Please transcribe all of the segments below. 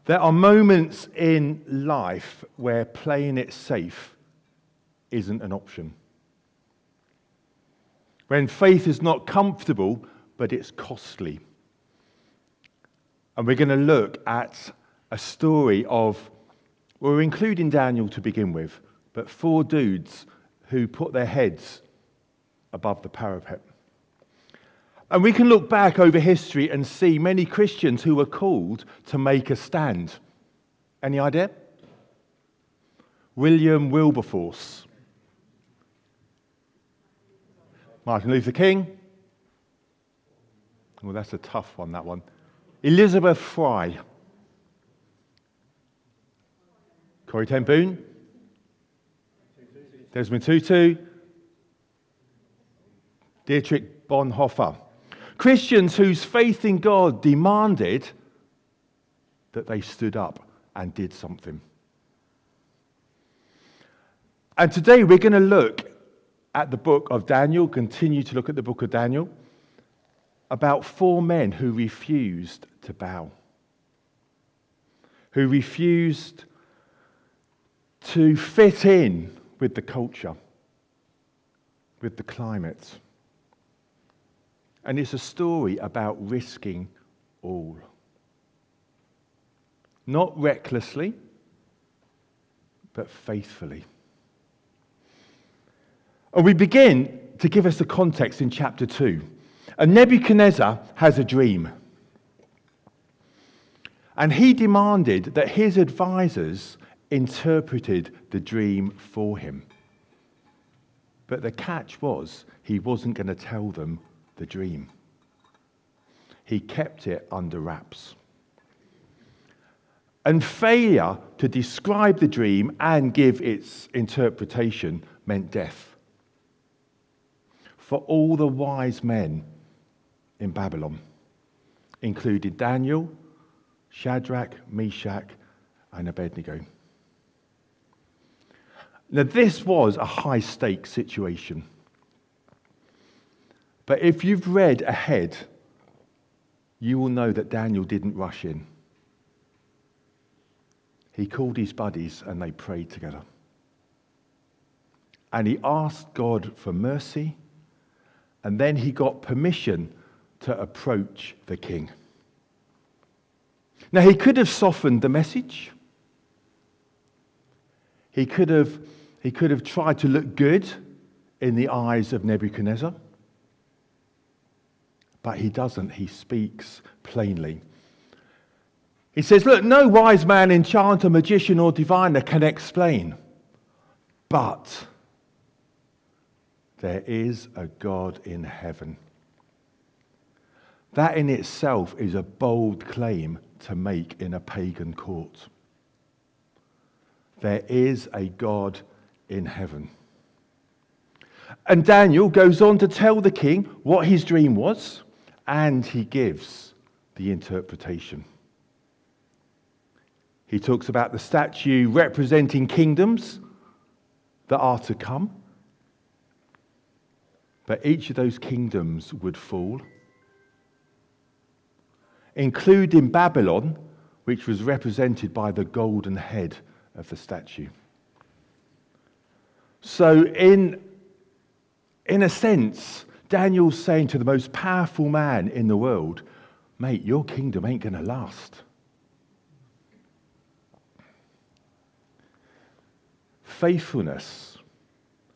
There are moments in life where playing it safe isn't an option. When faith is not comfortable, but it's costly. And we're going to look at a story of, well, we're including Daniel to begin with, but 4 dudes who put their heads above the parapet. And we can look back over history and see many Christians who were called to make a stand. Any idea? William Wilberforce. Martin Luther King. Well, that's a tough one, that one. Elizabeth Fry. Corrie ten Boom. Desmond Tutu. Dietrich Bonhoeffer. Christians whose faith in God demanded that they stood up and did something. And today we're going to look at the book of Daniel, continue to look at the book of Daniel, about 4 men who refused to bow, who refused to fit in with the culture, with the climate. And it's a story about risking all. Not recklessly, but faithfully. And we begin to give us the context in chapter 2. And Nebuchadnezzar has a dream. And he demanded that his advisors interpreted the dream for him. But the catch was, he wasn't going to tell them the dream. He kept it under wraps. And failure to describe the dream and give its interpretation meant death for all the wise men in Babylon, including Daniel, Shadrach, Meshach, and Abednego. Now, this was a high-stakes situation. But if you've read ahead, you will know that Daniel didn't rush in. He called his buddies and they prayed together. And he asked God for mercy, and then he got permission to approach the king. Now, he could have softened the message. He could have tried to look good in the eyes of Nebuchadnezzar. But he doesn't. He speaks plainly. He says, look, no wise man, enchanter, magician, or diviner can explain. But there is a God in heaven. That in itself is a bold claim to make in a pagan court. There is a God in heaven. And Daniel goes on to tell the king what his dream was, and he gives the interpretation. He talks about the statue representing kingdoms that are to come. But each of those kingdoms would fall, including Babylon, which was represented by the golden head of the statue. So in a sense, Daniel's saying to the most powerful man in the world, mate, your kingdom ain't going to last. Faithfulness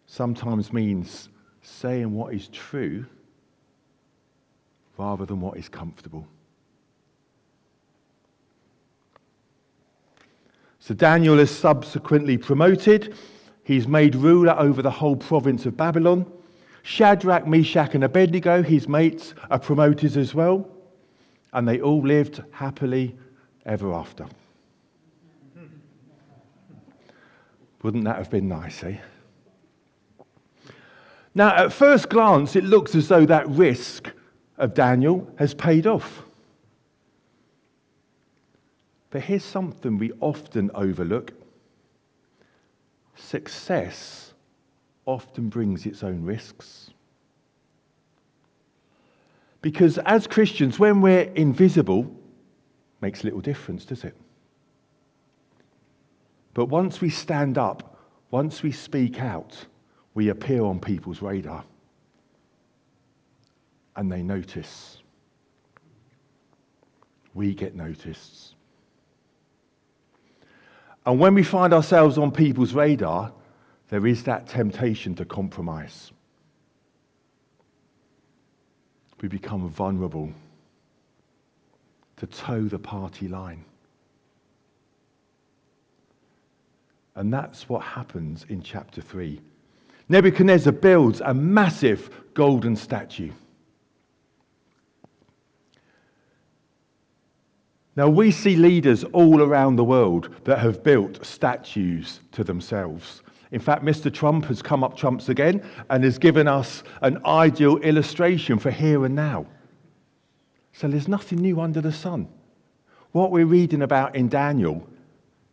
sometimes means saying what is true rather than what is comfortable. So Daniel is subsequently promoted. He's made ruler over the whole province of Babylon. Shadrach, Meshach, and Abednego, his mates, are promoted as well. And they all lived happily ever after. Wouldn't that have been nice, eh? Now, at first glance, it looks as though that risk of Daniel has paid off. But here's something we often overlook. Success often brings its own risks. Because as Christians, when we're invisible, makes little difference, does it? But once we stand up, once we speak out, we appear on people's radar. And they notice. We get noticed. And when we find ourselves on people's radar, there is that temptation to compromise. We become vulnerable, to toe the party line. And that's what happens in chapter 3. Nebuchadnezzar builds a massive golden statue. Now, we see leaders all around the world that have built statues to themselves. In fact, Mr. Trump has come up trumps again and has given us an ideal illustration for here and now. So there's nothing new under the sun. What we're reading about in Daniel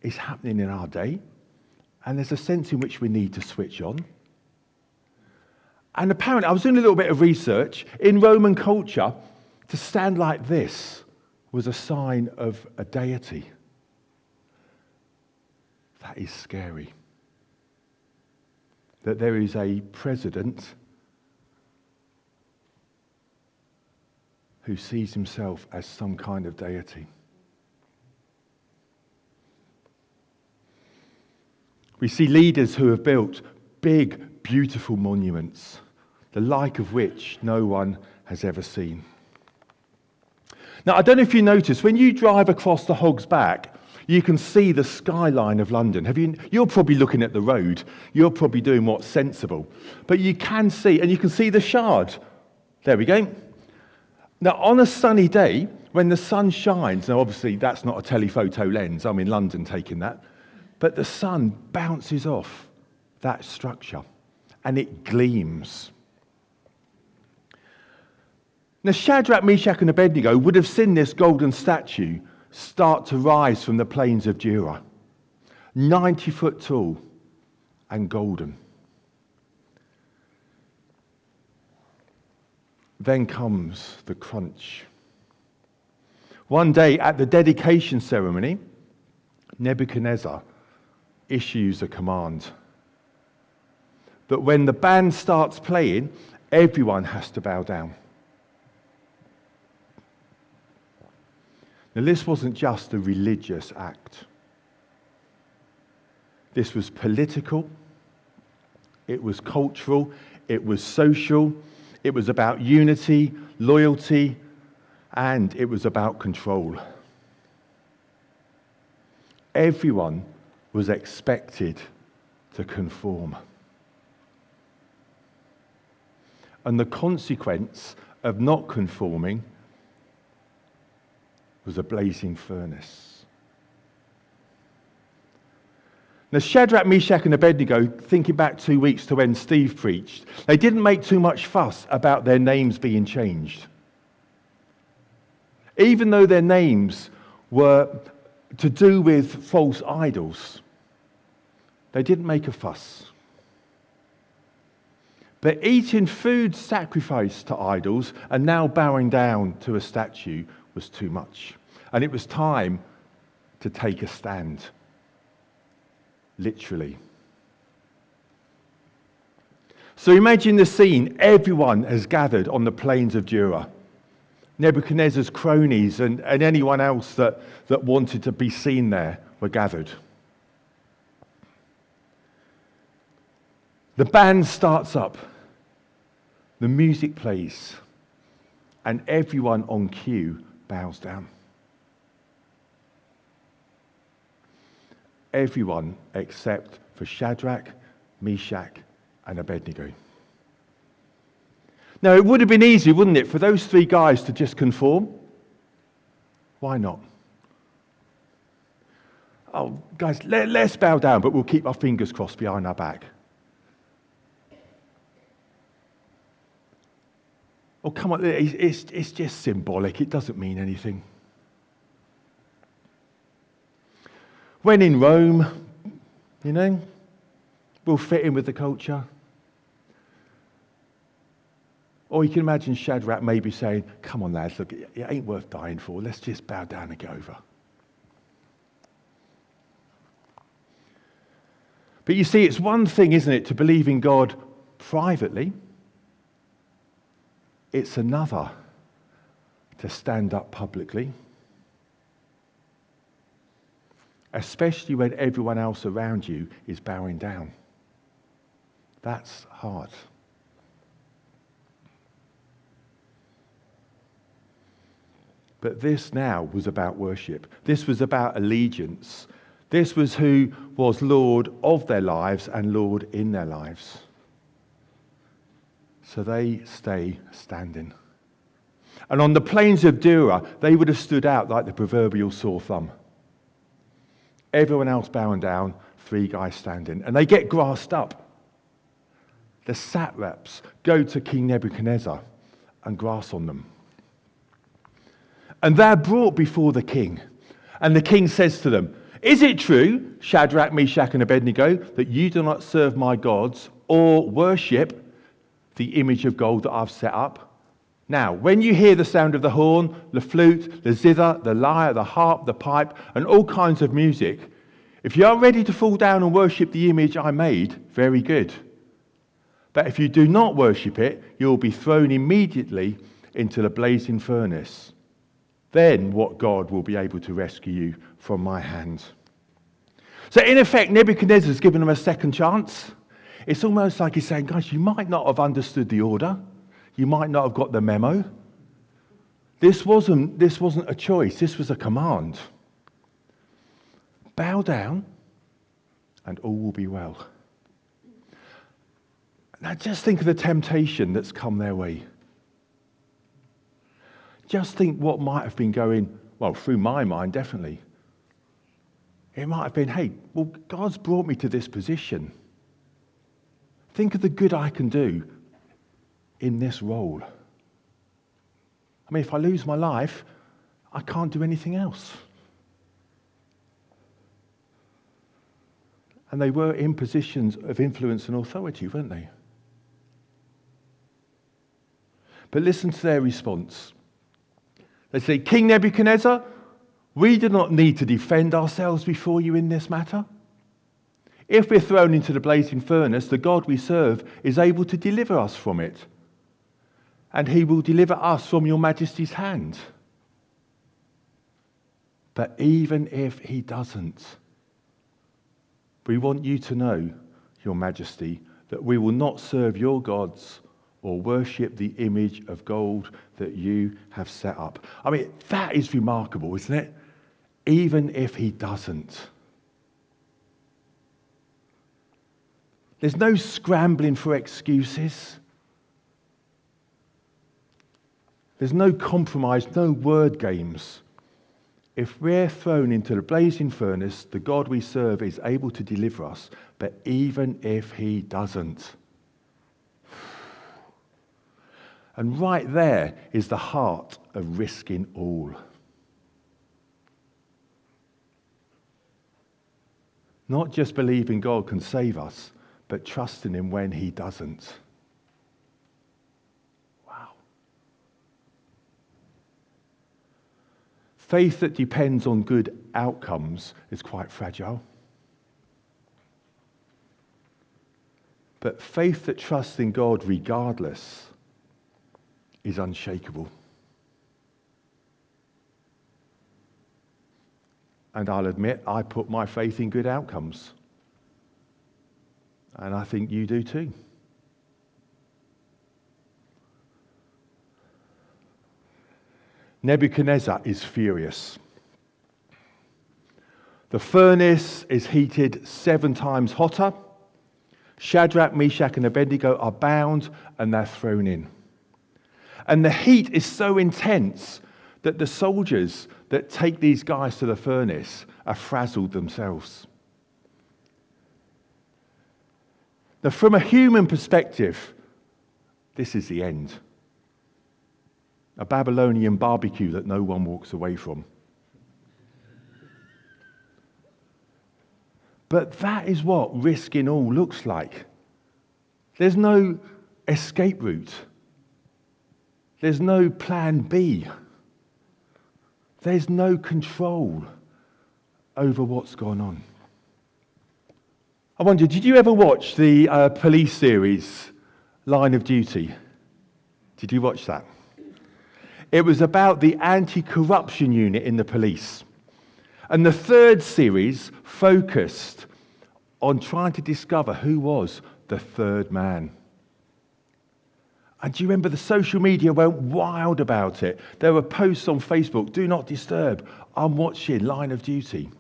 is happening in our day, and there's a sense in which we need to switch on. And apparently, I was doing a little bit of research. In Roman culture, to stand like this was a sign of a deity. That is scary. That there is a president who sees himself as some kind of deity. We see leaders who have built big, beautiful monuments, the like of which no one has ever seen. Now, I don't know if you notice, when you drive across the Hog's Back, you can see the skyline of London. You're probably looking at the road. You're probably doing what's sensible. But you can see, and you can see the Shard. There we go. Now, on a sunny day, when the sun shines, now obviously that's not a telephoto lens, I'm in London taking that, but the sun bounces off that structure and it gleams. Now, Shadrach, Meshach, and Abednego would have seen this golden statue start to rise from the plains of Dura, 90 foot tall and golden. Then comes the crunch. One day at the dedication ceremony, Nebuchadnezzar issues a command that when the band starts playing, everyone has to bow down. Now, this wasn't just a religious act. This was political, it was cultural, it was social, it was about unity, loyalty, and it was about control. Everyone was expected to conform. And the consequence of not conforming was a blazing furnace. Now, Shadrach, Meshach, and Abednego, thinking back 2 weeks to when Steve preached, they didn't make too much fuss about their names being changed. Even though their names were to do with false idols, they didn't make a fuss. But eating food sacrificed to idols and now bowing down to a statue was too much. And it was time to take a stand. Literally. So imagine the scene. Everyone has gathered on the plains of Dura. Nebuchadnezzar's cronies and anyone else that wanted to be seen there were gathered. The band starts up. The music plays. And everyone on cue bows down. Everyone except for Shadrach, Meshach, and Abednego. Now, it would have been easy, wouldn't it, for those three guys to just conform? Why not? Oh, guys, let's bow down, but we'll keep our fingers crossed behind our back. Oh, come on, it's just symbolic. It doesn't mean anything. When in Rome, we'll fit in with the culture. Or you can imagine Shadrach maybe saying, come on lads, look, it ain't worth dying for. Let's just bow down and get over. But you see, it's one thing, isn't it, to believe in God privately. It's another to stand up publicly, especially when everyone else around you is bowing down. That's hard. But this now was about worship. This was about allegiance. This was who was Lord of their lives and Lord in their lives. So they stay standing. And on the plains of Dura, they would have stood out like the proverbial sore thumb. Everyone else bowing down, 3 guys standing. And they get grassed up. The satraps go to King Nebuchadnezzar and grass on them. And they're brought before the king. And the king says to them, "Is it true, Shadrach, Meshach, and Abednego, that you do not serve my gods or worship the image of gold that I've set up? Now, when you hear the sound of the horn, the flute, the zither, the lyre, the harp, the pipe, and all kinds of music, if you are ready to fall down and worship the image I made, very good. But if you do not worship it, you will be thrown immediately into the blazing furnace. Then what God will be able to rescue you from my hand?" So in effect, Nebuchadnezzar's given them a second chance. It's almost like he's saying, guys, you might not have understood the order. You might not have got the memo. This wasn't a choice. This was a command. Bow down and all will be well. Now just think of the temptation that's come their way. Just think what might have been going, well, through my mind, definitely. It might have been, hey, well, God's brought me to this position. Think of the good I can do in this role. I mean, if I lose my life, I can't do anything else. And they were in positions of influence and authority, weren't they? But listen to their response. They say, "King Nebuchadnezzar, we do not need to defend ourselves before you in this matter. If we're thrown into the blazing furnace, the God we serve is able to deliver us from it, and he will deliver us from your majesty's hand. But even if he doesn't, we want you to know, your majesty, that we will not serve your gods or worship the image of gold that you have set up." I mean, that is remarkable, isn't it? Even if he doesn't. There's no scrambling for excuses. There's no compromise, no word games. If we're thrown into the blazing furnace, the God we serve is able to deliver us, but even if he doesn't. And right there is the heart of risking all. Not just believing God can save us, but trusting him when he doesn't. Wow. Faith that depends on good outcomes is quite fragile. But faith that trusts in God regardless is unshakable. And I'll admit, I put my faith in good outcomes. And I think you do too. Nebuchadnezzar is furious. The furnace is heated 7 times hotter. Shadrach, Meshach, and Abednego are bound and they're thrown in. And the heat is so intense that the soldiers that take these guys to the furnace are frazzled themselves. Now, from a human perspective, this is the end. A Babylonian barbecue that no one walks away from. But that is what risking all looks like. There's no escape route. There's no plan B. There's no control over what's gone on. I wonder, did you ever watch the police series, Line of Duty? Did you watch that? It was about the anti-corruption unit in the police. And the third series focused on trying to discover who was the third man. And do you remember the social media went wild about it? There were posts on Facebook, do not disturb, I'm watching Line of Duty.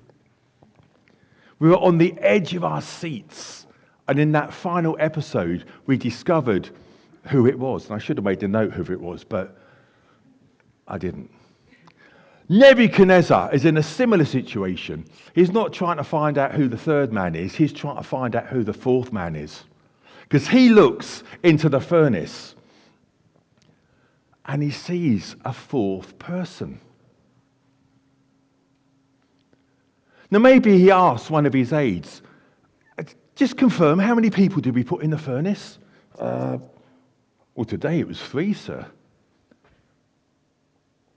We were on the edge of our seats. And in that final episode, we discovered who it was. And I should have made a note who it was, but I didn't. Nebuchadnezzar is in a similar situation. He's not trying to find out who the third man is. He's trying to find out who the fourth man is. Because he looks into the furnace and he sees a fourth person. Now, maybe he asks one of his aides, just confirm, how many people did we put in the furnace? Well, today it was 3, sir.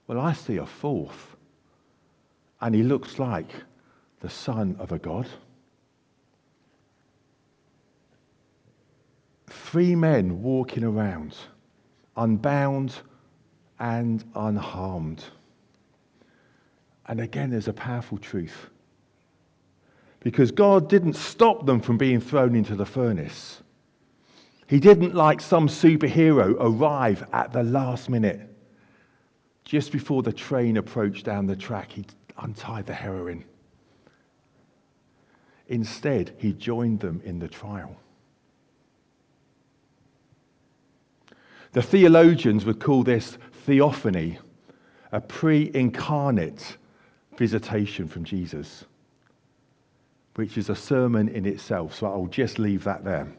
Well, I see a fourth. And he looks like the son of a god. 3 men walking around, unbound and unharmed. And again, there's a powerful truth. Because God didn't stop them from being thrown into the furnace. He didn't, like some superhero, arrive at the last minute. Just before the train approached down the track, he untied the heroine. Instead, he joined them in the trial. The theologians would call this theophany, a pre-incarnate visitation from Jesus, which is a sermon in itself, so I'll just leave that there.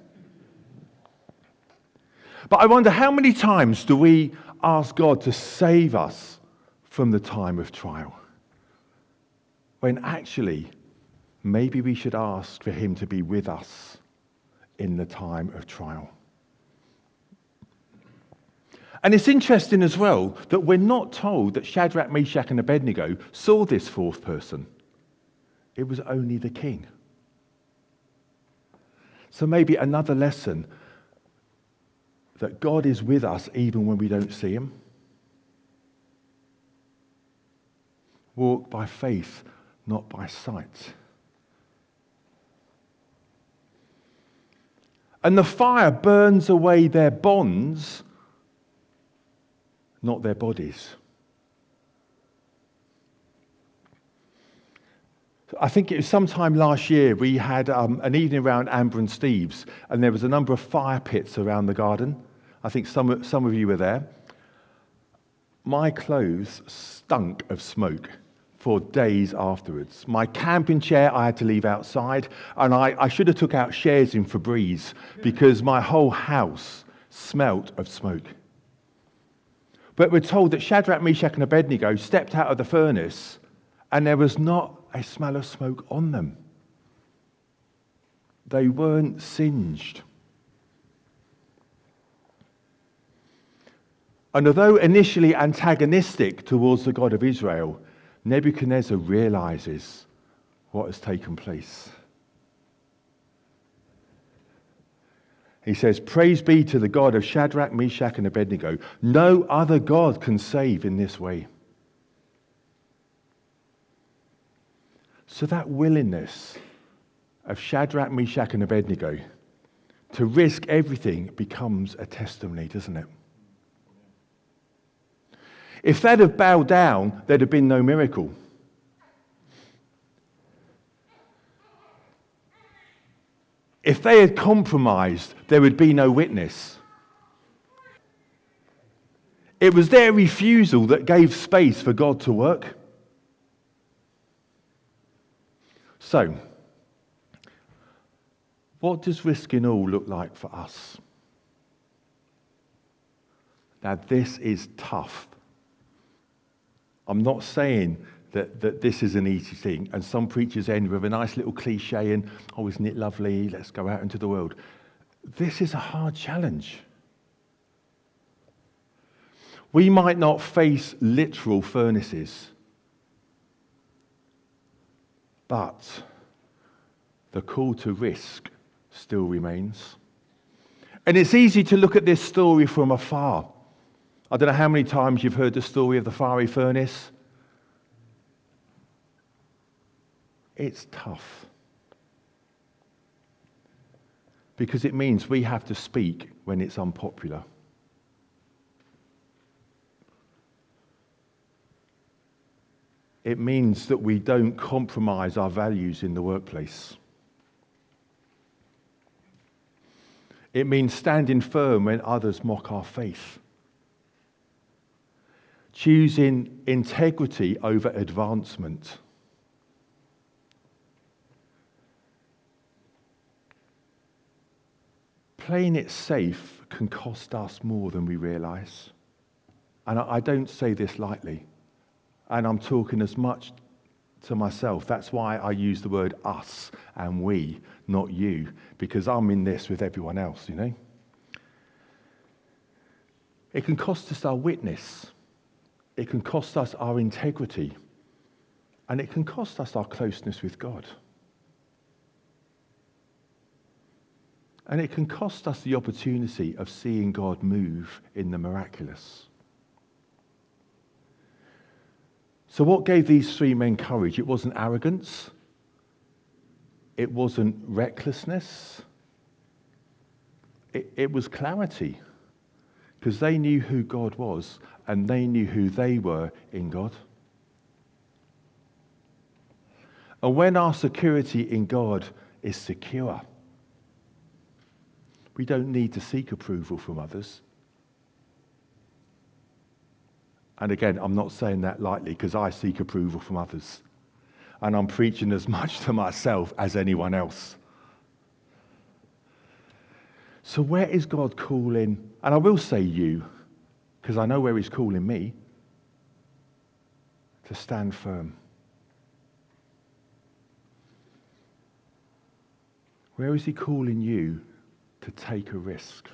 But I wonder, how many times do we ask God to save us from the time of trial? When actually, maybe we should ask for him to be with us in the time of trial. And it's interesting as well that we're not told that Shadrach, Meshach, and Abednego saw this fourth person. It was only the king. So maybe another lesson that God is with us even when we don't see him. Walk by faith, not by sight. And the fire burns away their bonds, not their bodies. I think it was sometime last year we had an evening around Amber and Steve's, and there was a number of fire pits around the garden. I think some of you were there. My clothes stunk of smoke for days afterwards. My camping chair I had to leave outside, and I should have took out shares in Febreze because my whole house smelt of smoke. But we're told that Shadrach, Meshach, and Abednego stepped out of the furnace, and there was not a smell of smoke on them. They weren't singed. And although initially antagonistic towards the God of Israel, Nebuchadnezzar realizes what has taken place. He says, "Praise be to the God of Shadrach, Meshach, and Abednego. No other God can save in this way." So that willingness of Shadrach, Meshach, and Abednego to risk everything becomes a testimony, doesn't it? If they'd have bowed down, there'd have been no miracle. If they had compromised, there would be no witness. It was their refusal that gave space for God to work. So, what does risking all look like for us? Now, this is tough. I'm not saying that this is an easy thing, and some preachers end with a nice little cliche and, oh, isn't it lovely, let's go out into the world. This is a hard challenge. We might not face literal furnaces, but the call to risk still remains. And it's easy to look at this story from afar. I don't know how many times you've heard the story of the fiery furnace. It's tough. Because it means we have to speak when it's unpopular. It means that we don't compromise our values in the workplace. It means standing firm when others mock our faith. Choosing integrity over advancement. Playing it safe can cost us more than we realise. And I don't say this lightly. And I'm talking as much to myself. That's why I use the word us and we, not you, because I'm in this with everyone else, you know. It can cost us our witness. It can cost us our integrity. And it can cost us our closeness with God. And it can cost us the opportunity of seeing God move in the miraculous. So what gave these three men courage? It wasn't arrogance. It wasn't recklessness. It was clarity. Because they knew who God was and they knew who they were in God. And when our security in God is secure, we don't need to seek approval from others. And again, I'm not saying that lightly because I seek approval from others. And I'm preaching as much to myself as anyone else. So where is God calling? And I will say you, because I know where he's calling me. To stand firm. Where is he calling you to take a risk?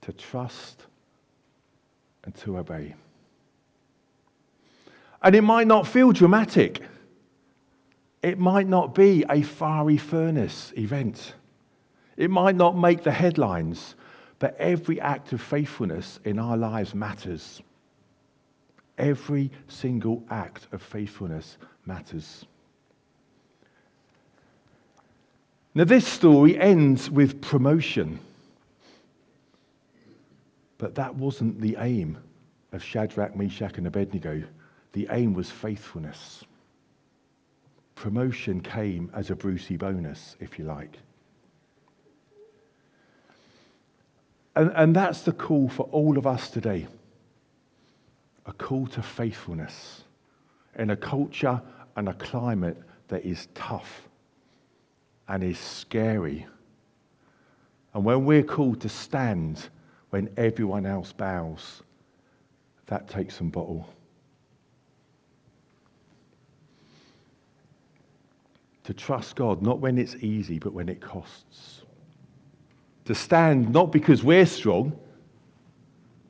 To trust and to obey. And it might not feel dramatic. It might not be a fiery furnace event. It might not make the headlines, but every act of faithfulness in our lives matters. Every single act of faithfulness matters. Now, this story ends with promotion. But that wasn't the aim of Shadrach, Meshach, and Abednego. The aim was faithfulness. Promotion came as a Brucey bonus, if you like. And that's the call for all of us today. A call to faithfulness in a culture and a climate that is tough and is scary. And when we're called to stand when everyone else bows, that takes some bottle. To trust God, not when it's easy, but when it costs. To stand not because we're strong,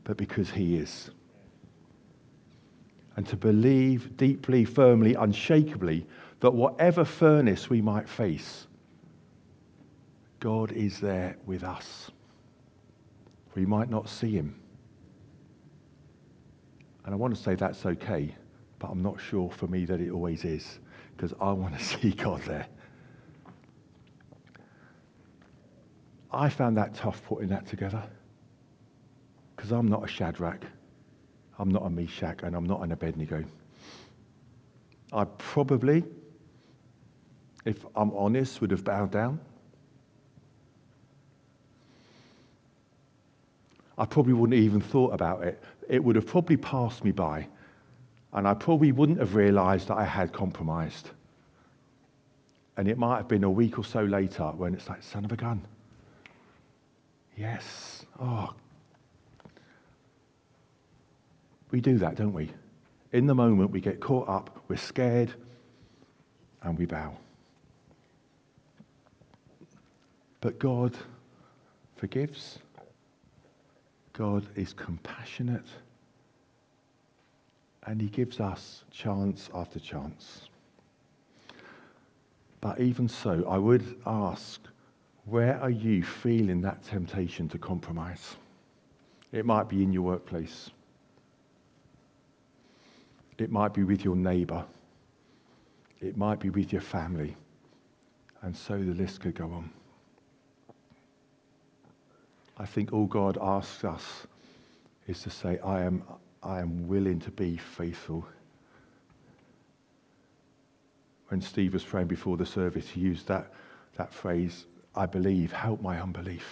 but because he is. And to believe deeply, firmly, unshakably that whatever furnace we might face, God is there with us. We might not see him. And I want to say that's okay, but I'm not sure for me that it always is, because I want to see God there. I found that tough putting that together, because I'm not a Shadrach, I'm not a Meshach, and I'm not an Abednego. I probably, if I'm honest, would have bowed down. I probably wouldn't have even thought about it. It would have probably passed me by. And I probably wouldn't have realised that I had compromised. And it might have been a week or so later when it's like, son of a gun. Yes. Oh. We do that, don't we? In the moment, we get caught up, we're scared, and we bow. But God forgives. God is compassionate. And he gives us chance after chance. But But even so, I would ask, where are you feeling that temptation to compromise? It might be in your workplace. It might be with your neighbour. It might be with your family. And so the list could go on. I think all God asks us is to say, I am willing to be faithful. When Steve was praying before the service, he used that phrase, I believe, help my unbelief.